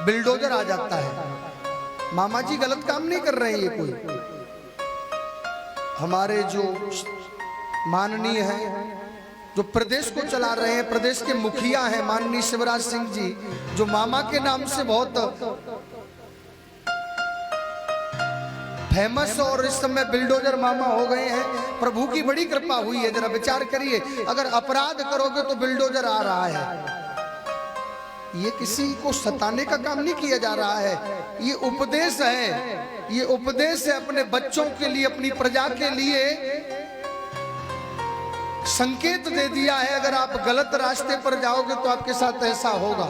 Bulldozer आ जाता है। मामा जी गलत काम नहीं कर रहे हैं, ये कोई हमारे जो माननीय हैं, जो प्रदेश को चला रहे हैं, प्रदेश के मुखिया हैं माननीय शिवराज सिंह जी, जो मामा के नाम से बहुत फेमस और इस समय बिल्डोजर मामा हो गए हैं। प्रभु की बड़ी कृपा हुई है। जरा विचार करिए, अगर अपराध करोगे तो बिल्डोजर आ रहा है। ये किसी को सताने का काम नहीं किया जा रहा है, ये उपदेश है। ये उपदेश है अपने बच्चों के लिए, अपनी प्रजा के लिए संकेत दे दिया है। अगर आप गलत रास्ते पर जाओगे तो आपके साथ ऐसा होगा,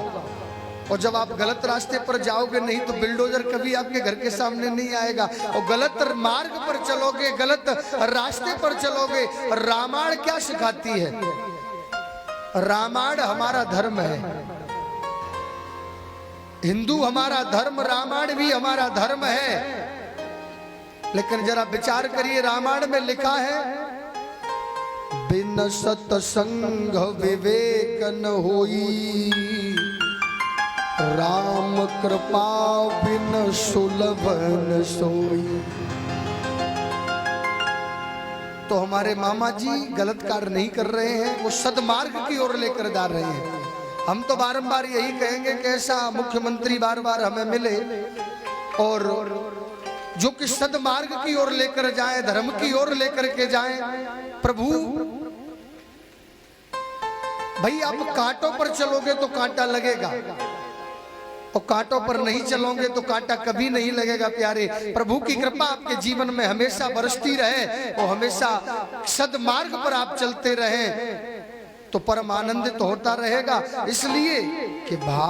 और जब आप गलत रास्ते पर जाओगे नहीं तो बिल्डोजर कभी आपके घर के सामने नहीं आएगा। और गलत मार्ग पर चलोगे, गलत रास्ते पर चलोगे। रामायण क्या सिखाती है? रामायण हमारा धर्म है, हिंदू हमारा धर्म, रामायण भी हमारा धर्म है। लेकिन जरा विचार करिए, रामायण में लिखा है बिन सत्संग विवेक न होई, राम कृपा बिन सुलभ न सोई। तो हमारे मामा जी गलत कार्य नहीं कर रहे हैं, वो सदमार्ग की ओर लेकर जा रहे हैं। हम तो बारंबार यही कहेंगे कि ऐसा मुख्यमंत्री बार बार हमें मिले और जो कि सदमार्ग की ओर लेकर जाए, धर्म की ओर लेकर के जाए। प्रभु भाई, आप कांटों पर चलोगे तो कांटा लगेगा, और कांटों पर नहीं चलोगे तो कांटा कभी नहीं लगेगा। प्यारे, प्रभु की कृपा आपके जीवन में हमेशा बरसती रहे और हमेशा सदमार्ग पर आप चलते रहें तो परम आनंदित तो होता रहेगा। इसलिए कि भाव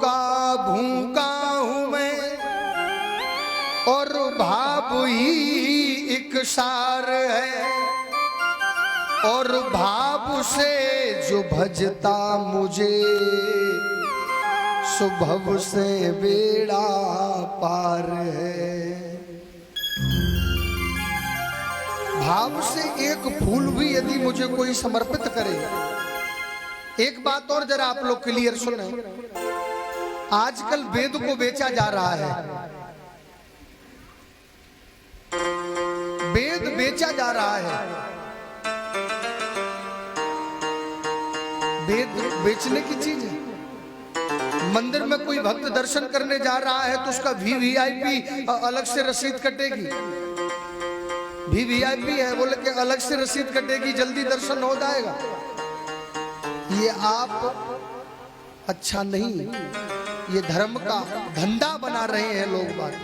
का भूखा हूं मैं और भाव ही एक सार है, और भाव से जो भजता मुझे सुभव से बेड़ा पार है। भाव से एक फूल भी यदि मुझे कोई समर्पित करे। एक बात और जरा आप लोग क्लियर सुने, आजकल वेद को बेचा जा रहा है, वेद बेचा जा रहा है। वेद बेचने की चीज है। मंदिर में कोई भक्त दर्शन करने जा रहा है तो उसका VVIP अलग से रसीद कटेगी। VVIP है बोले कि अलग से रसीद कटेगी, जल्दी दर्शन हो जाएगा। ये आप अच्छा नहीं, ये धर्म का धंधा बना रहे हैं लोग। बात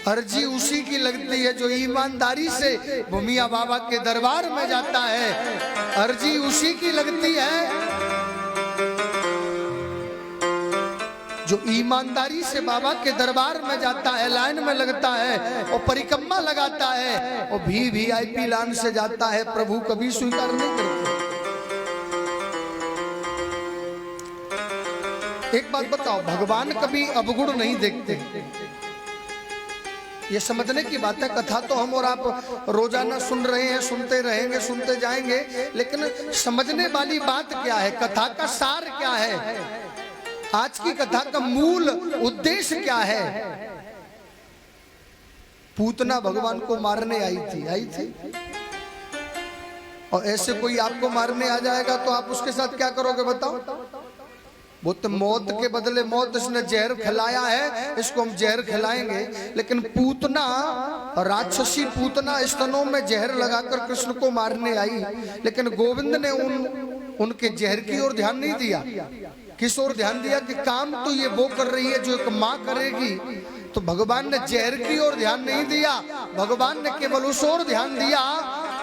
अर्जी उसी की लगती है जो ईमानदारी से भूमिया बाबा के दरबार में जाता है। अर्जी उसी की लगती है जो ईमानदारी से बाबा के दरबार में जाता है, लाइन में लगता है और परिक्रमा लगाता है और VVIP लाइन से जाता है। प्रभु कभी स्वीकार नहीं करते। एक बात बताओ, भगवान कभी अवगुण नहीं देखते। ये समझने की बात है। कथा तो हम और आप रोजाना सुन रहे हैं, सुनते रहेंगे, सुनते जाएंगे, लेकिन समझने वाली बात क्या है? कथा का सार क्या है? आज की कथा का मूल उद्देश्य क्या है? पूतना भगवान को मारने आई थी। और ऐसे कोई आपको मारने आ जाएगा तो आप उसके साथ क्या करोगे बताओ? वो तो मौत के बदले मौत, इसने जहर खिलाया है, इसको हम जहर खिलाएंगे। लेकिन पूतना, राक्षसी पूतना स्तनों में जहर लगाकर कृष्ण को मारने आई, लेकिन गोविंद ने उनके जहर की ओर ध्यान नहीं दिया। किस ओर ध्यान दिया? कि काम तो ये वो कर रही है जो एक माँ करेगी। तो भगवान ने जहर की ओर ध्यान नहीं दिया, भगवान ने केवल उस ओर ध्यान दिया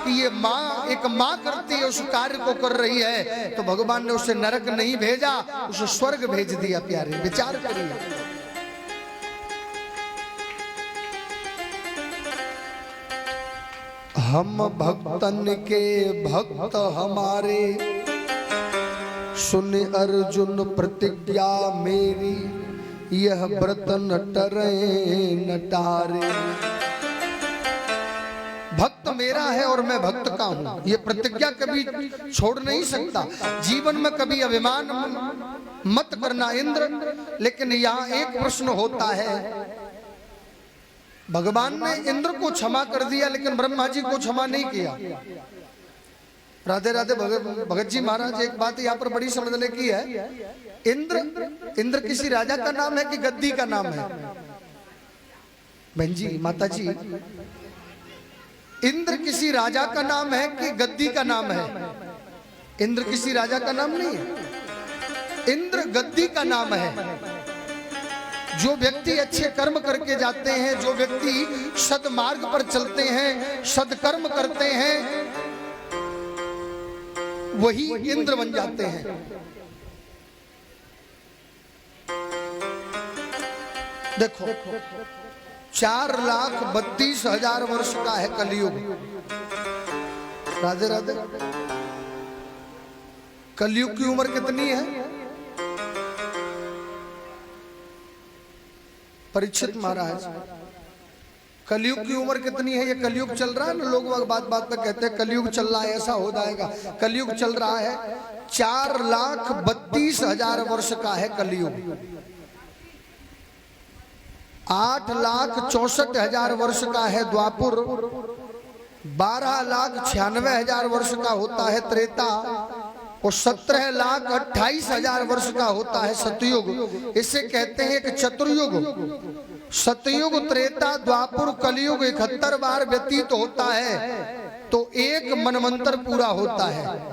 कि ये माँ, एक माँ करती है, उस कार्य को कर रही है। तो भगवान ने उसे नरक नहीं भेजा, उसे स्वर्ग भेज दिया। प्यारे, विचार करिए। हम भक्तन के भक्त हमारे, सुन अर्जुन प्रतिज्ञा मेरी, यह व्रत न टरे न टारे। भक्त मेरा है और मैं भक्त का हूं, ये प्रतिज्ञा कभी छोड़ नहीं सकता। जीवन में कभी अभिमान मत करना इंद्र। लेकिन यहाँ एक प्रश्न होता है, भगवान ने इंद्र को क्षमा कर दिया लेकिन ब्रह्मा जी को क्षमा नहीं किया। राधे राधे भगत जी महाराज, एक बात यहाँ पर बड़ी समझने की है, इंद्र किसी राजा का नाम है कि गद्दी का नाम है? बहन जी, माता जी, इंद्र किसी राजा का नाम है कि गद्दी का नाम है? इंद्र किसी राजा का नाम नहीं है, इंद्र गद्दी का नाम है। जो व्यक्ति अच्छे कर्म करके जाते हैं, जो व्यक्ति सद्मार्ग पर चलते हैं, सदकर्म करते हैं, वही इंद्र बन जाते हैं। देखो 4,32,000 वर्ष का है कलयुग। राधे राधे। कलयुग की उम्र कितनी है? परीक्षित महाराज, कलयुग की उम्र कितनी है? ये कलयुग चल रहा है ना, लोग बात बात पे कहते हैं कलयुग चल रहा है, ऐसा हो जाएगा। कलयुग चल रहा है, 4,32,000 वर्ष का है कलयुग। 8,64,000 वर्ष का है द्वापुर। 12,96,000 वर्ष का होता है त्रेता और 17,28,000 वर्ष का होता है सतयुग। इसे कहते हैं एक चतुर्युग। सतयुग, त्रेता, द्वापुर, कलयुग 71 बार व्यतीत होता है तो एक मनवंतर पूरा होता है।